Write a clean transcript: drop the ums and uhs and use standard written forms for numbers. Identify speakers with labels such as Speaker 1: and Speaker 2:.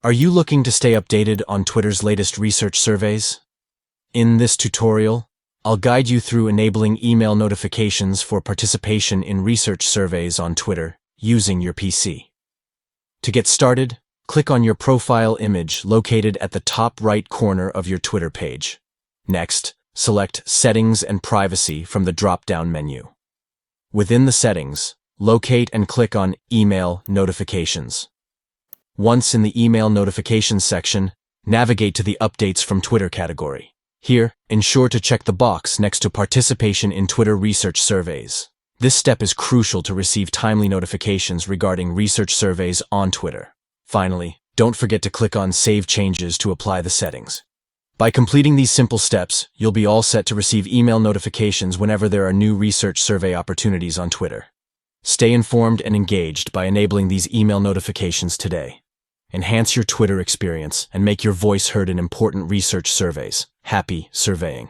Speaker 1: Are you looking to stay updated on Twitter's latest research surveys? In this tutorial, I'll guide you through enabling email notifications for participation in research surveys on Twitter using your PC. To get started, click on your profile image located at the top right corner of your Twitter page. Next, select Settings and Privacy from the drop-down menu. Within the settings, locate and click on Email Notifications. Once in the Email Notifications section, navigate to the Updates from Twitter category. Here, ensure to check the box next to Participation in Twitter Research Surveys. This step is crucial to receive timely notifications regarding research surveys on Twitter. Finally, don't forget to click on Save Changes to apply the settings. By completing these simple steps, you'll be all set to receive email notifications whenever there are new research survey opportunities on Twitter. Stay informed and engaged by enabling these email notifications today. Enhance your Twitter experience and make your voice heard in important research surveys. Happy surveying!